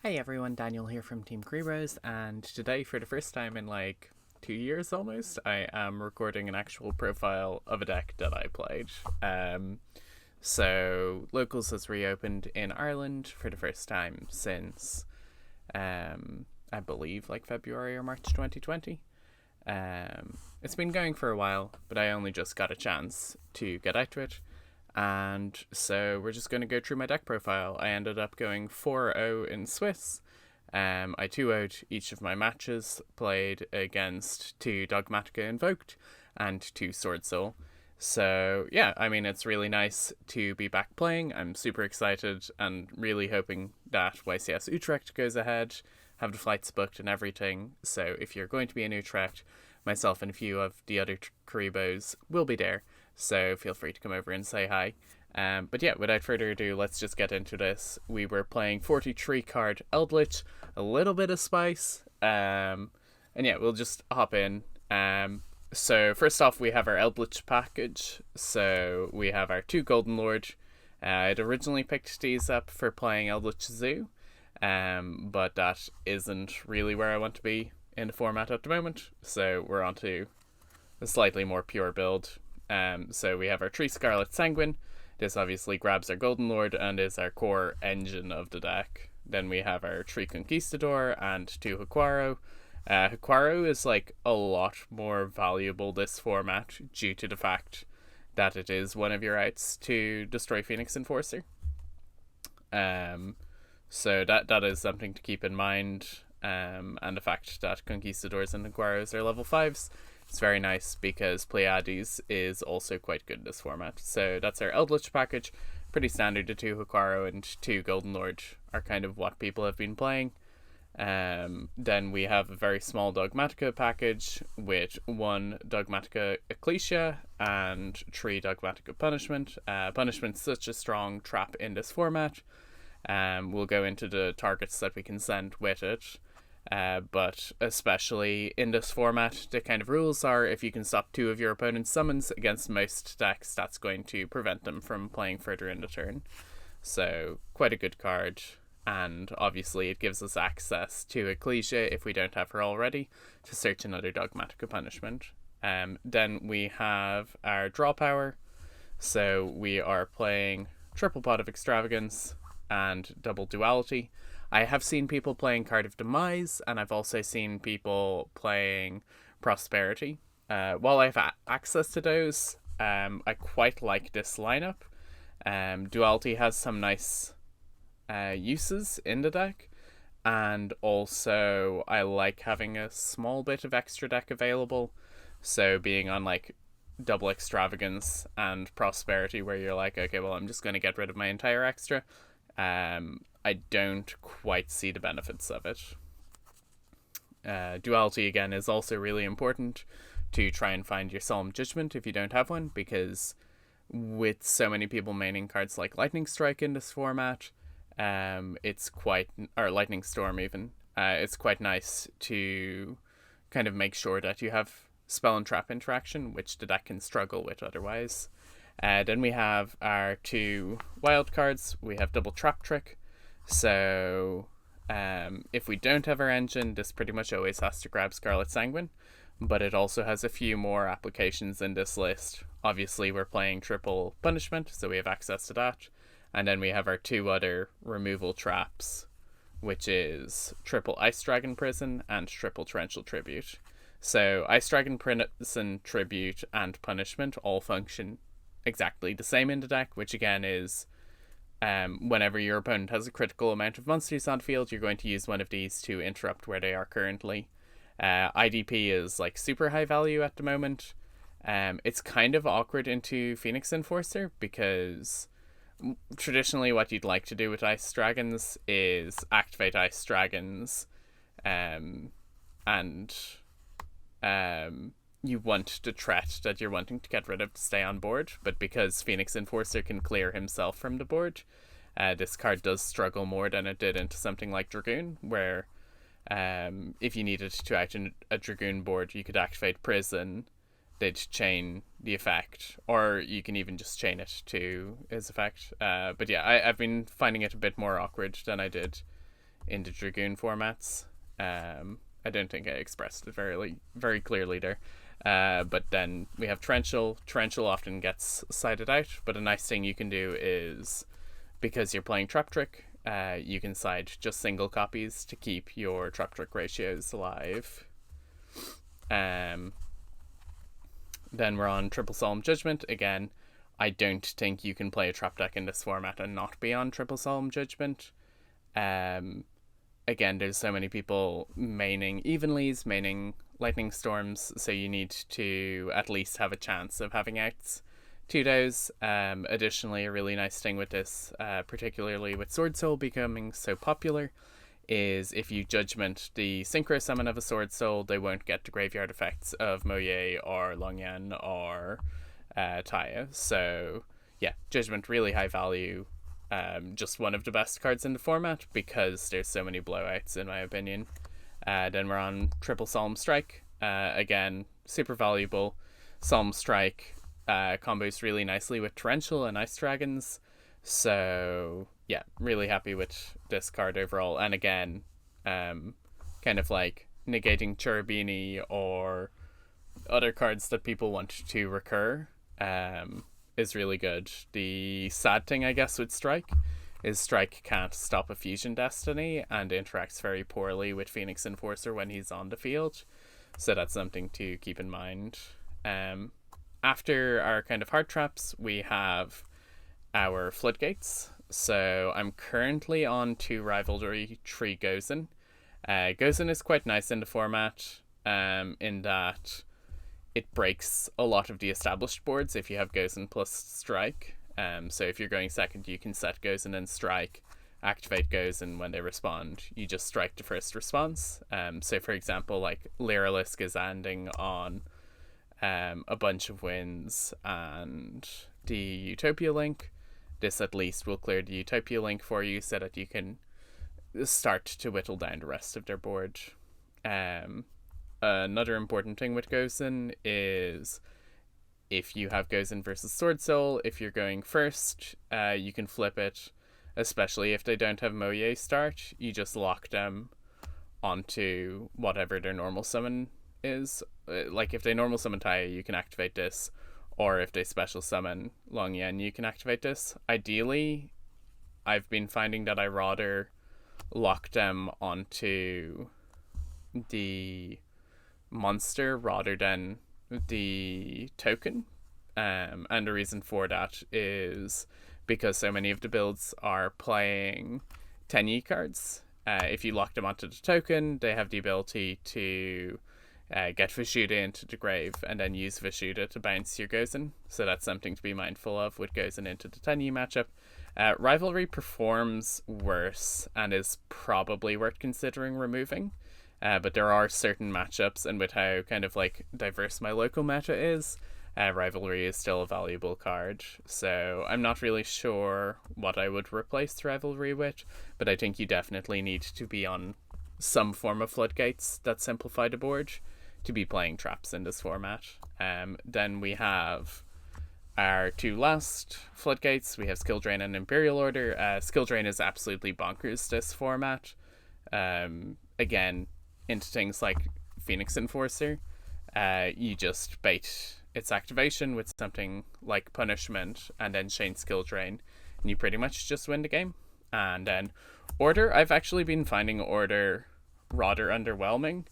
Hey everyone, Daniel here from Team Kuribrohs, and today, for the first time in like 2 years almost, I am recording an actual profile of a deck that I played. So Locals has reopened in Ireland for the first time since, I believe, like February or March 2020. It's been going for a while, but I only just got a chance to get out to it. And so we're just going to go through my deck profile. I ended up going 4-0 in Swiss. I 2-0'd each of my matches, played against 2 Dogmatika Invoked and 2 Swordsoul. So yeah, I mean, it's really nice to be back playing. I'm super excited and really hoping that YCS Utrecht goes ahead, have the flights booked and everything. So if you're going to be in Utrecht, myself and a few of the other Kuribrohs will be there. So feel free to come over and say hi. But yeah, without further ado, let's just get into this. We were playing 43 card Eldlich, a little bit of spice. And yeah, we'll just hop in. So first off, we have our Eldlich package. So we have our 2 Golden Lord. I'd originally picked these up for playing Eldlich Zoo. But that isn't really where I want to be in the format at the moment. So we're on to a slightly more pure build. So we have our 3 Scarlet Sanguine. This obviously grabs our Golden Lord and is our core engine of the deck. Then we have our 3 Conquistador and 2 Huquaro. Huquaro is like a lot more valuable this format due to the fact that it is one of your outs to destroy Phoenix Enforcer. So that is something to keep in mind. And the fact that Conquistadors and Huquaros are level 5s. It's very nice because Pleiades is also quite good in this format. So that's our Eldlich package. Pretty standard. The 2 Huquaro and 2 Golden Lord are kind of what people have been playing. Then we have a very small Dogmatika package with 1 Dogmatika Ecclesia and 3 Dogmatika Punishment. Punishment's such a strong trap in this format. We'll go into the targets that we can send with it. But especially in this format, the kind of rules are if you can stop 2 of your opponent's summons against most decks, that's going to prevent them from playing further in the turn. So quite a good card, and obviously it gives us access to Ecclesia if we don't have her already to search another Dogmatika Punishment. Then we have our draw power, so we are playing triple Pot of Extravagance and double Duality. I have seen people playing Card of Demise, and I've also seen people playing Prosperity. While I have access to those, I quite like this lineup. Duality has some nice uses in the deck, and also I like having a small bit of extra deck available. So being on like double Extravagance and Prosperity, where you're like, okay, well, I'm just going to get rid of my entire extra. I don't quite see the benefits of it. Duality, again, is also really important to try and find your Solemn Judgment if you don't have one, because with so many people maining cards like Lightning Strike in this format, it's quite, or Lightning Storm even, it's quite nice to kind of make sure that you have Spell and Trap interaction, which the deck can struggle with otherwise. Then we have our 2 wild cards. We have double Trap Trick. So if we don't have our engine, this pretty much always has to grab Scarlet Sanguine, but it also has a few more applications in this list. Obviously, we're playing triple Punishment, so we have access to that. And then we have our 2 other removal traps, which is triple Ice Dragon Prison and triple Torrential Tribute. So Ice Dragon Prison, Tribute, and Punishment all function exactly the same in the deck, which again is whenever your opponent has a critical amount of monsters on field, you're going to use one of these to interrupt where they are currently. IDP is like super high value at the moment. It's kind of awkward into Phoenix Enforcer because traditionally what you'd like to do with Ice Dragons is activate Ice Dragons, and you want the threat that you're wanting to get rid of to stay on board, but because Phoenix Enforcer can clear himself from the board, this card does struggle more than it did into something like Dragoon, where if you needed to act in a Dragoon board, you could activate Prison, they'd chain the effect, or you can even just chain it to his effect. But yeah, I've been finding it a bit more awkward than I did into Dragoon formats. I don't think I expressed it very clearly there. But then we have Torrential. Torrential often gets sided out, but a nice thing you can do is, because you're playing Trap Trick, you can side just single copies to keep your Trap Trick ratios alive. Then we're on Triple Solemn Judgment. Again, I don't think you can play a trap deck in this format and not be on Triple Solemn Judgment. Again, there's so many people maining Evenleys, maining Lightning Storms, so you need to at least have a chance of having outs to those. Additionally, a really nice thing with this, particularly with Swordsoul becoming so popular, is if you Judgment the Synchro Summon of a Swordsoul, they won't get the graveyard effects of Moye or Longyan or Taya. So yeah, Judgment, really high value. Just one of the best cards in the format because there's so many blowouts, in my opinion. Then we're on Triple Solemn Strike. Again, super valuable. Solemn Strike combos really nicely with Torrential and Ice Dragons. So yeah, really happy with this card overall. And again, kind of like negating Cherubini or other cards that people want to recur is really good. The sad thing, I guess, with Strike is Strike can't stop a Fusion Destiny and interacts very poorly with Phoenix Enforcer when he's on the field. So that's something to keep in mind. After our kind of hard traps, we have our Floodgates. So I'm currently on 2 Rivalry Tree Gozen. Gozen is quite nice in the format, in that it breaks a lot of the established boards if you have Gozen plus Strike. So if you're going second, you can set Gozen and Strike, activate Gozen when they respond. You just strike the first response. So for example, like Lyralisk is ending on a bunch of wins and the Utopia Link. This at least will clear the Utopia Link for you so that you can start to whittle down the rest of their board. Another important thing with Gozen is if you have Gozen versus Swordsoul, if you're going first, you can flip it, especially if they don't have Moye start. You just lock them onto whatever their normal summon is. Like if they normal summon Taya, you can activate this, or if they special summon Longyan, you can activate this. Ideally, I've been finding that I rather lock them onto the monster rather than the token. And the reason for that is because so many of the builds are playing Tenyi cards. If you lock them onto the token, they have the ability to get Vishuda into the grave and then use Vishuda to bounce your Gozen. So that's something to be mindful of with Gozen into the Tenyi matchup. Rivalry performs worse and is probably worth considering removing. But there are certain matchups, and with how kind of like diverse my local meta is, Rivalry is still a valuable card. So I'm not really sure what I would replace Rivalry with, but I think you definitely need to be on some form of Floodgates that simplify the board to be playing traps in this format. Then we have our 2 last Floodgates. We have Skill Drain and Imperial Order. Skill Drain is absolutely bonkers this format. Again, into things like Phoenix Enforcer, you just bait its activation with something like Punishment and then chain Skill Drain, and you pretty much just win the game. And then Order, I've actually been finding Order rather underwhelming,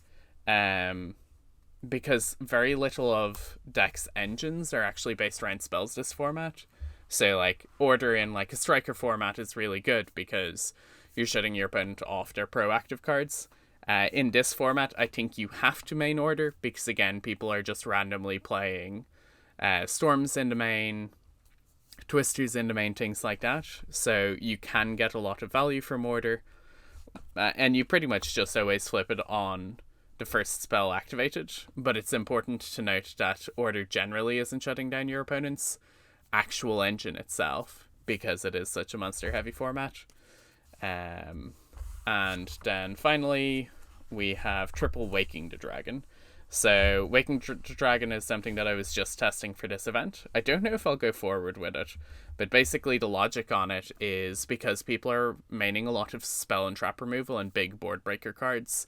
because very little of decks' engines are actually based around spells this format. So like Order in like a Striker format is really good because you're shutting your opponent off their proactive cards. In this format, I think you have to main Order because, again, people are just randomly playing Storms in the main, Twisters in the main, things like that. So you can get a lot of value from Order. And you pretty much just always flip it on the first spell activated. But it's important to note that Order generally isn't shutting down your opponent's actual engine itself because it is such a monster-heavy format. And then finally, we have triple Waking the Dragon. So Waking Dragon is something that I was just testing for this event. I don't know if I'll go forward with it, but basically the logic on it is because people are maining a lot of spell and trap removal and big board breaker cards,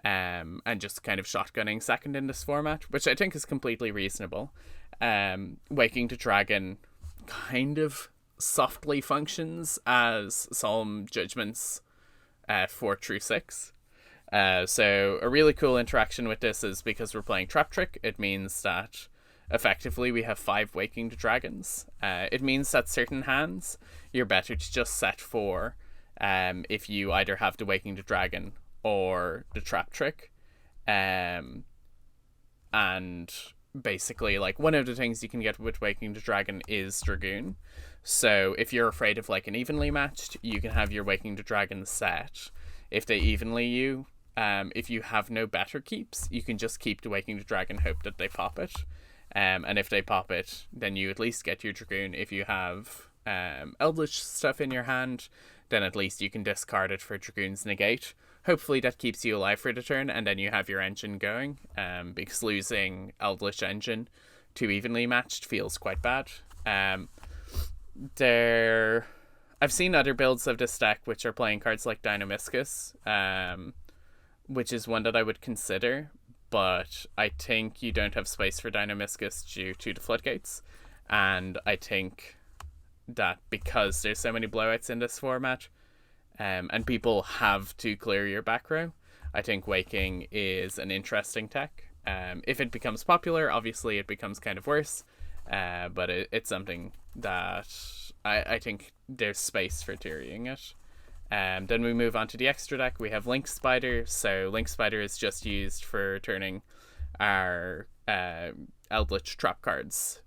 and just kind of shotgunning second in this format, which I think is completely reasonable. Waking Dragon kind of softly functions as Solemn Judgment's 4 through 6. So a really cool interaction with this is because we're playing Trap Trick, it means that effectively we have 5 Waking Dragons. It means that certain hands you're better to just set for if you either have the Waking Dragon or the Trap Trick. And basically, like, one of the things you can get with Waking Dragon is Dragoon. So if you're afraid of like an evenly matched, you can have your Waking Dragon set. If they evenly you, if you have no better keeps, you can just keep the Waking Dragon, hope that they pop it. And if they pop it, then you at least get your Dragoon. If you have Eldlich stuff in your hand, then at least you can discard it for Dragoon's negate. Hopefully that keeps you alive for the turn, and then you have your engine going, because losing Eldlich engine to evenly matched feels quite bad. I've seen other builds of this deck which are playing cards like Dynamiscus, which is one that I would consider, but I think you don't have space for Dynamiscus due to the Floodgates, and I think that because there's so many blowouts in this format, and people have to clear your back row, I think Waking is an interesting tech. If it becomes popular, obviously it becomes kind of worse, but it's something that I think there's space for tiering it. Then we move on to the extra deck. We have Link Spider. So Link Spider is just used for turning our Eldritch trap cards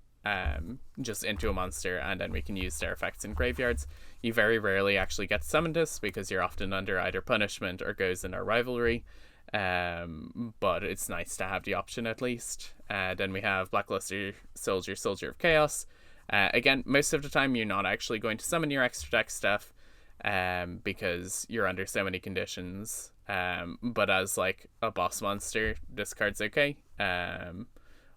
just into a monster, and then we can use their effects in graveyards. You very rarely actually get to summon this because you're often under either punishment or goes in our rivalry, but it's nice to have the option at least. Then we have Blackluster Soldier of Chaos. Again, most of the time you're not actually going to summon your extra deck stuff, because you're under so many conditions, but as like a boss monster, this card's okay.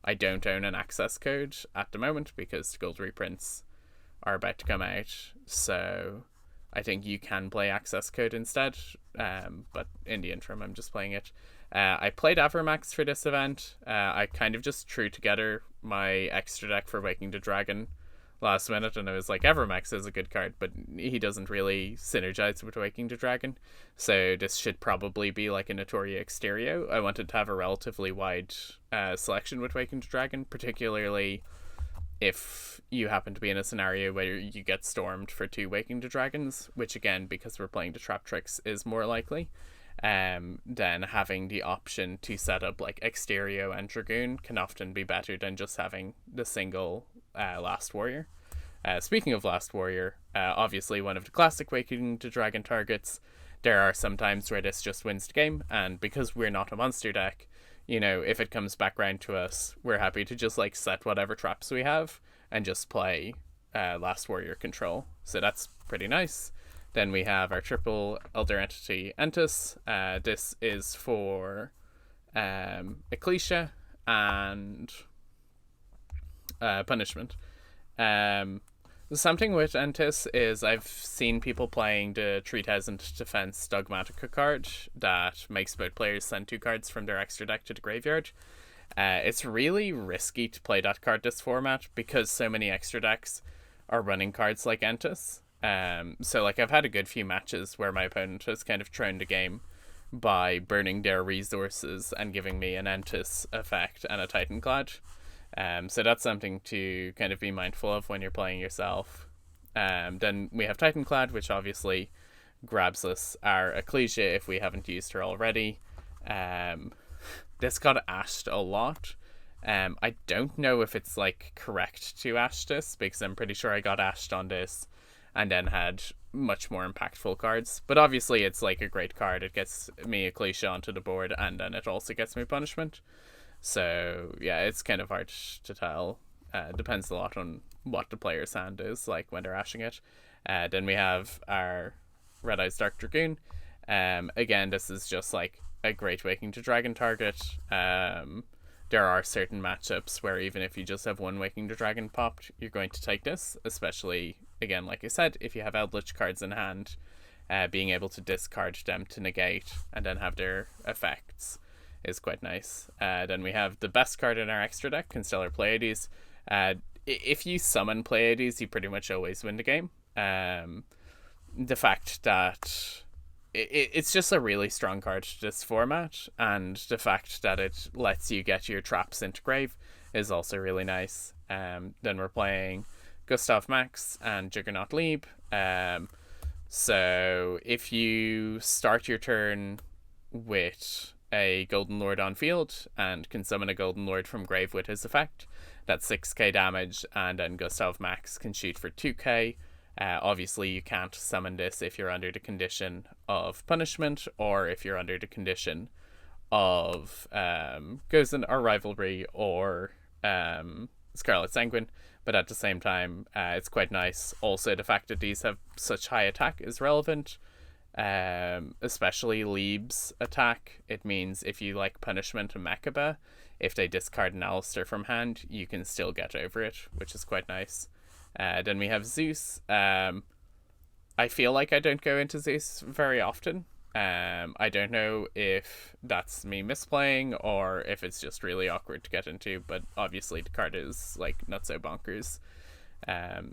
I don't own an access code at the moment because gold reprints are about to come out, so I think you can play access code instead, but in the interim I'm just playing it. I played Avermax for this event. I kind of just threw together my extra deck for Waking the Dragon last minute, and I was like, Evermax is a good card, but he doesn't really synergize with Waking the Dragon, so this should probably be like a Notoria Exterio. I wanted to have a relatively wide selection with Waking the Dragon, particularly if you happen to be in a scenario where you get stormed for 2 Waking the Dragons, which again, because we're playing the trap tricks, is more likely. Then having the option to set up like Exterio and Dragoon can often be better than just having the single Last Warrior. Speaking of Last Warrior, obviously one of the classic Waking the Dragon targets. There are some times where this just wins the game, and because we're not a monster deck, you know, if it comes back round to us, we're happy to just like set whatever traps we have and just play Last Warrior control. So that's pretty nice. Then we have our triple Elder Entity Entus. This is for Ecclesia and Punishment. Something with Entus is I've seen people playing the 3000 Defense Dogmatika card that makes both players send 2 cards from their extra deck to the graveyard. It's really risky to play that card this format because so many extra decks are running cards like Entus. So like I've had a good few matches where my opponent has kind of thrown the game by burning their resources and giving me an Entus effect and a Titanclad. So that's something to kind of be mindful of when you're playing yourself. Then we have Titanclad, which obviously grabs us our Ecclesia if we haven't used her already. This got ashed a lot. I don't know if it's like correct to ash this because I'm pretty sure I got ashed on this and then had much more impactful cards. But obviously it's like a great card. It gets me Ecclesia onto the board and then it also gets me Punishment. So yeah, it's kind of hard to tell. Depends a lot on what the player's hand is like when they're ashing it. Then we have our Red Eyes Dark Dragoon. Again, this is just like a great Waking to Dragon target. there are certain matchups where even if you just have one Waking the Dragon popped, you're going to take this, especially, again, like I said, if you have Eldlich cards in hand, being able to discard them to negate and then have their effects is quite nice. Then we have the best card in our extra deck, Constellar Pleiades. If you summon Pleiades, you pretty much always win the game. The fact that it's just a really strong card to this format, and the fact that it lets you get your traps into grave is also really nice. Then we're playing Gustav Max and Juggernaut Lieb. So if you start your turn with a Golden Lord on field and can summon a Golden Lord from grave with his effect, that's 6k damage, and then Gustav Max can shoot for 2k. Obviously, you can't summon this if you're under the condition of punishment, or if you're under the condition of Gozen or Rivalry or Scarlet Sanguine. But at the same time, it's quite nice. Also, the fact that these have such high attack is relevant. Especially Lieb's attack. It means if you like Punishment and Mechaba, if they discard an Alistair from hand, you can still get over it, which is quite nice. Then we have Zeus. I feel like I don't go into Zeus very often. I don't know if that's me misplaying or if it's just really awkward to get into, but obviously the card is like not so bonkers.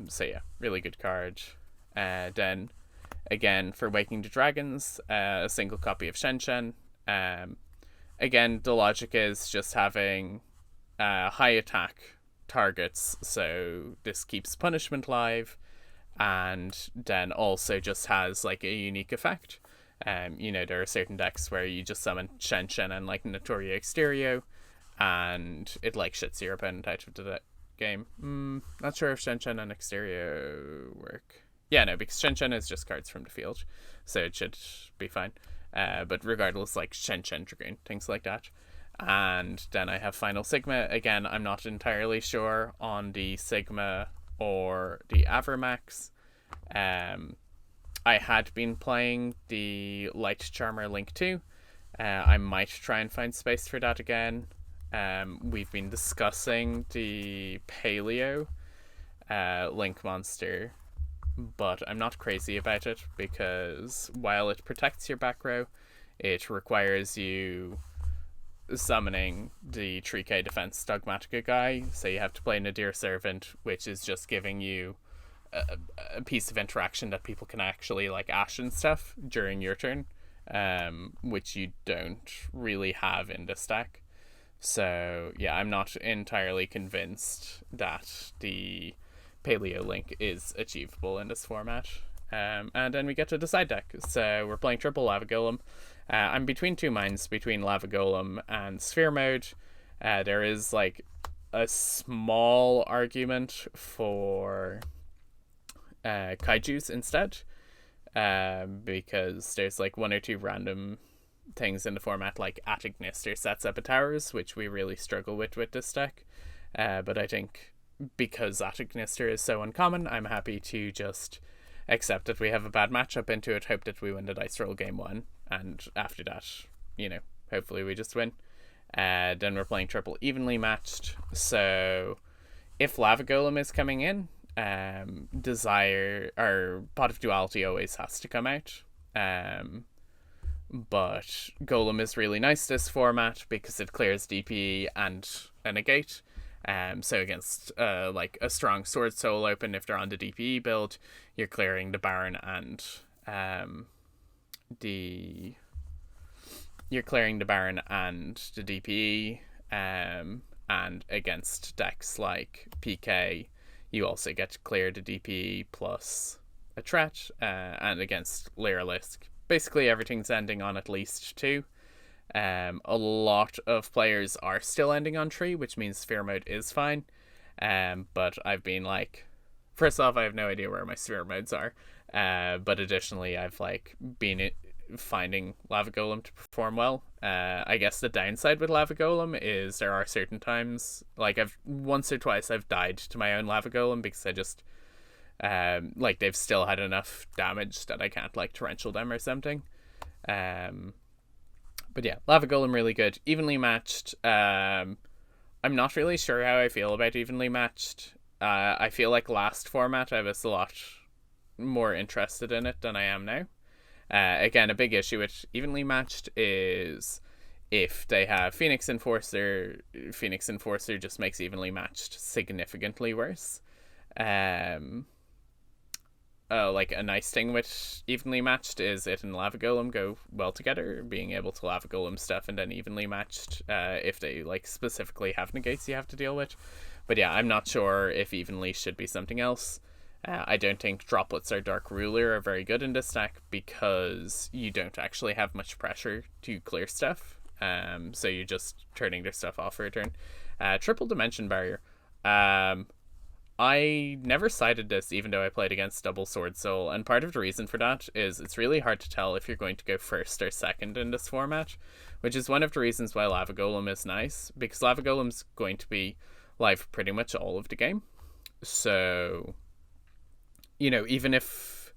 So yeah, really good card. Then again, for Waking the Dragons, a single copy of Shen. Again, the logic is just having high attack targets, so this keeps punishment live, and then also just has like a unique effect. There are certain decks where you just summon Shen and like Notorio Exterio, and it like shits your opponent out of the game. Not sure if Shen and Exterio work. Yeah, no, because Shen is just cards from the field, so it should be fine. But regardless, like Shen Dragoon, things like that. And then I have Final Sigma. Again, I'm not entirely sure on the Sigma or the Avermax. I had been playing the Light Charmer Link 2. I might try and find space for that again. We've been discussing the Paleo Link monster, but I'm not crazy about it because while it protects your back row, it requires you summoning the 3k defense Dogmatika guy, so you have to play Nadir Servant, which is just giving you a piece of interaction that people can actually like Ash and stuff during your turn, which you don't really have in this deck. So yeah, I'm not entirely convinced that the Paleo Link is achievable in this format. And then we get to the side deck. So we're playing triple Lava Golem. I'm between two minds between Lava Golem and Sphere Mode. There is like a small argument for Kaijus instead, because there's like one or two random things in the format, like Atagnister sets up a towers, which we really struggle with this deck. But I think because Atagnister is so uncommon, I'm happy to just accept that we have a bad matchup into it, hope that we win the dice roll game one, and after that, hopefully we just win. Then we're playing triple evenly matched, so if Lava Golem is coming in, Desire or Pot of Duality always has to come out. But Golem is really nice this format because it clears DPE and a negate. So against like a strong Sword Soul open, if they're on the DPE build, you're clearing the Baron and the DPE. And against decks like PK, you also get to clear the DPE plus a threat. And against Lyrilisk, basically everything's ending on at least 2. A lot of players are still ending on 3, which means Sphere Mode is fine. But I've been like, first off, I have no idea where my Sphere Modes are. But additionally, I've like been finding Lava Golem to perform well. I guess the downside with Lava Golem is there are certain times, like once or twice I've died to my own Lava Golem because I just like they've still had enough damage that I can't like torrential them or something. But yeah, Lava Golem really good, evenly matched. I'm not really sure how I feel about evenly matched. I feel like last format I was a lot more interested in it than I am now. Again, a big issue with evenly matched is if they have Phoenix Enforcer just makes evenly matched significantly worse. Like a nice thing with evenly matched is it and Lava Golem go well together, being able to Lava Golem stuff and then evenly matched if they like specifically have negates you have to deal with. But yeah, I'm not sure if evenly should be something else. I don't think droplets or Dark Ruler are very good in this deck because you don't actually have much pressure to clear stuff. So you're just turning their stuff off for a turn. Triple Dimension Barrier. I never cited this even though I played against double Swordsoul, and part of the reason for that is it's really hard to tell if you're going to go first or second in this format, which is one of the reasons why Lava Golem is nice, because Lava Golem's going to be live pretty much all of the game. So, even if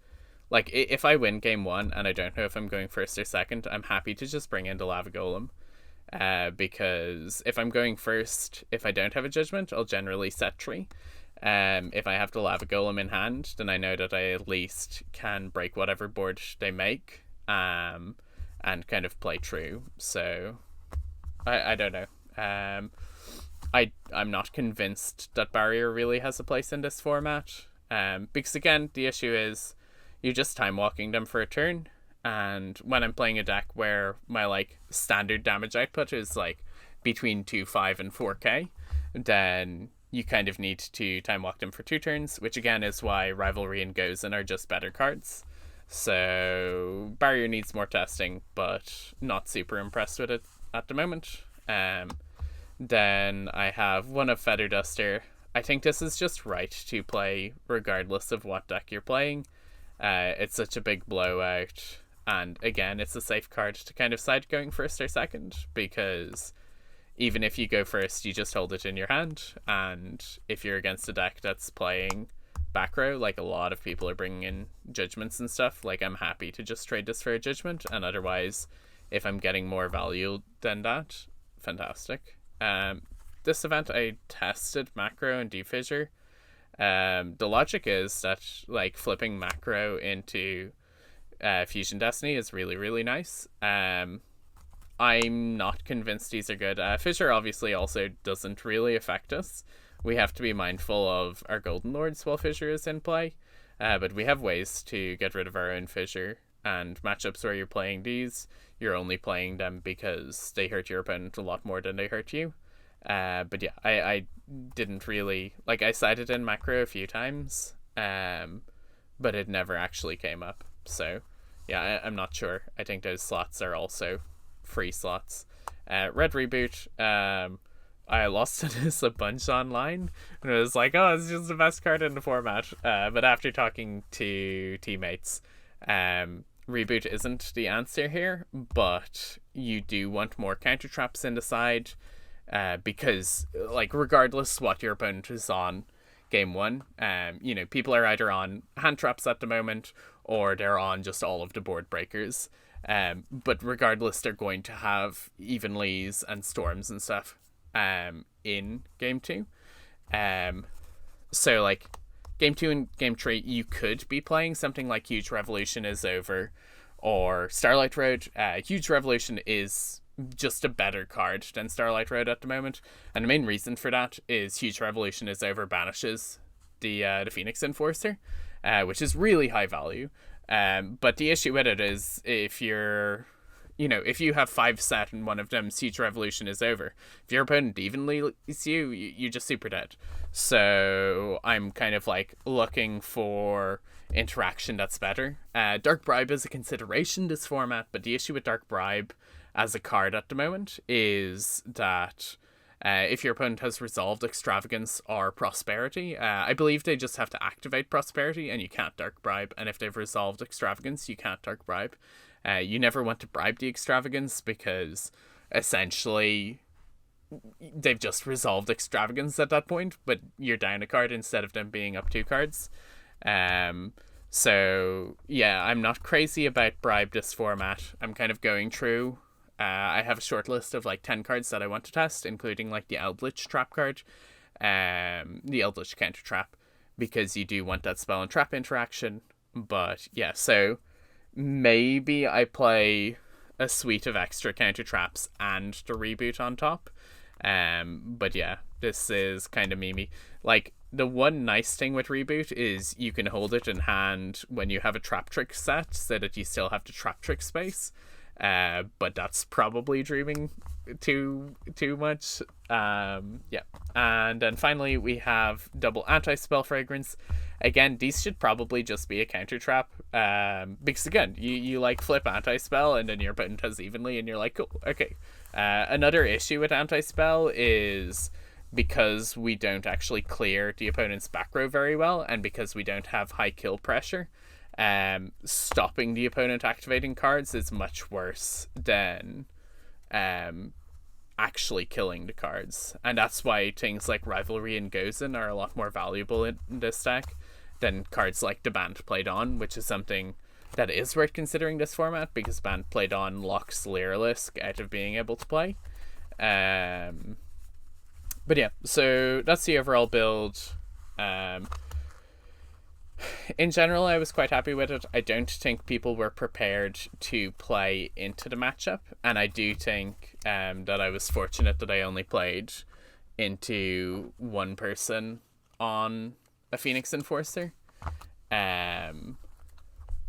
I win game 1 and I don't know if I'm going first or second, I'm happy to just bring in the Lava Golem. Because if I'm going first, if I don't have a judgment, I'll generally set 3. If I have the Lava Golem in hand, then I know that I at least can break whatever board they make, and kind of play true. So, I don't know. I'm not convinced that Barrier really has a place in this format. Because again, the issue is you're just time walking them for a turn, and when I'm playing a deck where my like standard damage output is like between 2, 5, and 4k, then you kind of need to time walk them for 2 turns, which again is why Rivalry and Gozen are just better cards. So Barrier needs more testing, but not super impressed with it at the moment. Then I have one of Feather Duster. I think this is just right to play regardless of what deck you're playing. It's such a big blowout, and again, it's a safe card to kind of side going first or second, because even if you go first, you just hold it in your hand, and if you're against a deck that's playing back row, like a lot of people are bringing in judgments and stuff, like I'm happy to just trade this for a judgment, and otherwise, if I'm getting more value than that, fantastic. This event I tested macro and defissure. The logic is that like flipping macro into Fusion Destiny is really, really nice. I'm not convinced these are good. Fissure obviously also doesn't really affect us. We have to be mindful of our Golden Lords while Fissure is in play. But we have ways to get rid of our own Fissure, and matchups where you're playing these, you're only playing them because they hurt your opponent a lot more than they hurt you. But yeah, I didn't really, like, I sided in macro a few times, but it never actually came up. So yeah, I'm not sure. I think those slots are also free slots. Red Reboot, I lost to this a bunch online, and it was like, oh, it's just the best card in the format. But after talking to teammates, Reboot isn't the answer here, but you do want more counter traps in the side, because like regardless what your opponent is on game 1, people are either on hand traps at the moment or they're on just all of the board breakers. But regardless, they're going to have evenlies and storms and stuff in game 2. So like game 2 and game 3, you could be playing something like Huge Revolution is Over or Starlight Road. Huge Revolution is just a better card than Starlight Road at the moment, and the main reason for that is Huge Revolution is Over banishes the Phoenix Enforcer, which is really high value. But the issue with it is if you're, if you have 5 set and one of them's Huge Revolution is Over, if your opponent evenly leads you just super dead. So I'm kind of like looking for interaction that's better. Dark Bribe is a consideration this format, but the issue with Dark Bribe as a card at the moment is that if your opponent has resolved Extravagance or Prosperity, I believe they just have to activate Prosperity and you can't Dark Bribe, and if they've resolved Extravagance, you can't Dark Bribe. You never want to bribe the Extravagance because essentially they've just resolved Extravagance at that point, but you're down a card instead of them being up 2 cards. So yeah, I'm not crazy about Bribe this format. I'm kind of going through I have a short list of like 10 cards that I want to test, including like the Eldlich trap card, the Eldlich counter trap, because you do want that spell and trap interaction. But yeah, so maybe I play a suite of extra counter traps and the reboot on top. But yeah, this is kind of memey. Like, the one nice thing with reboot is you can hold it in hand when you have a trap trick set, so that you still have the trap trick space. But that's probably dreaming too much. Yeah. And then finally we have double anti-spell fragrance. Again, these should probably just be a counter trap. Because again, you like flip anti-spell and then your opponent has evenly and you're like, cool, okay. Another issue with anti-spell is because we don't actually clear the opponent's back row very well, and because we don't have high kill pressure, stopping the opponent activating cards is much worse than actually killing the cards. And that's why things like Rivalry and Gozen are a lot more valuable in this deck than cards like the Band Played On, which is something that is worth considering this format, because Band Played On locks Lyrilisk out of being able to play. But yeah, so that's the overall build. In general, I was quite happy with it. I don't think people were prepared to play into the matchup, and I do think that I was fortunate that I only played into one person on a Phoenix Enforcer.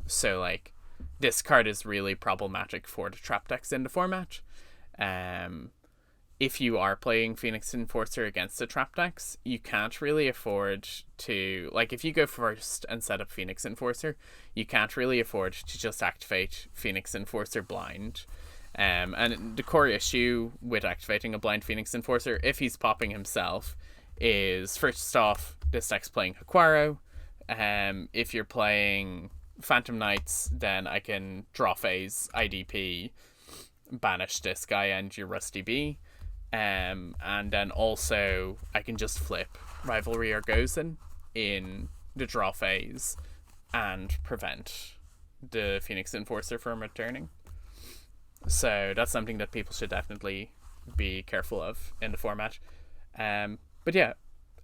So like, this card is really problematic for the trap decks in the format. If you are playing Phoenix Enforcer against the trap decks, you can't really afford to, like, if you go first and set up Phoenix Enforcer, you can't really afford to just activate Phoenix Enforcer blind. And the core issue with activating a blind Phoenix Enforcer, if he's popping himself, is first off, this deck's playing Haquaro. If you're playing Phantom Knights, then I can draw phase, IDP, banish this guy and your Rusty B. And then also I can just flip Rivalry or Gozen in the draw phase and prevent the Phoenix Enforcer from returning. So that's something that people should definitely be careful of in the format. But yeah,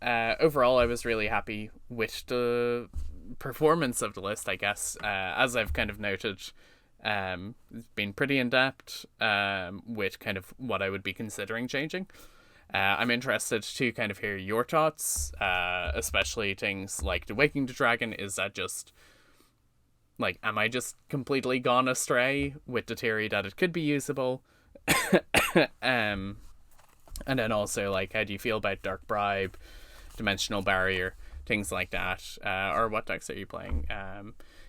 overall I was really happy with the performance of the list, I guess. As I've kind of noted, it's been pretty in-depth with kind of what I would be considering changing. I'm interested to kind of hear your thoughts, especially things like the Waking the Dragon. Is that just, like, am I just completely gone astray with the theory that it could be usable? And then also, like, how do you feel about Dark Bribe, Dimensional Barrier, things like that? Or what decks are you playing?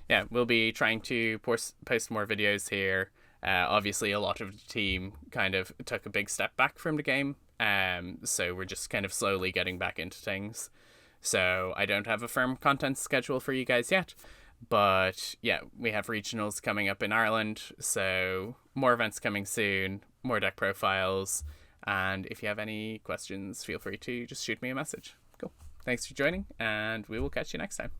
Yeah, we'll be trying to post more videos here. Obviously, a lot of the team kind of took a big step back from the game. So we're just kind of slowly getting back into things. So I don't have a firm content schedule for you guys yet. But yeah, we have regionals coming up in Ireland. So more events coming soon, more deck profiles. And if you have any questions, feel free to just shoot me a message. Cool. Thanks for joining, and we will catch you next time.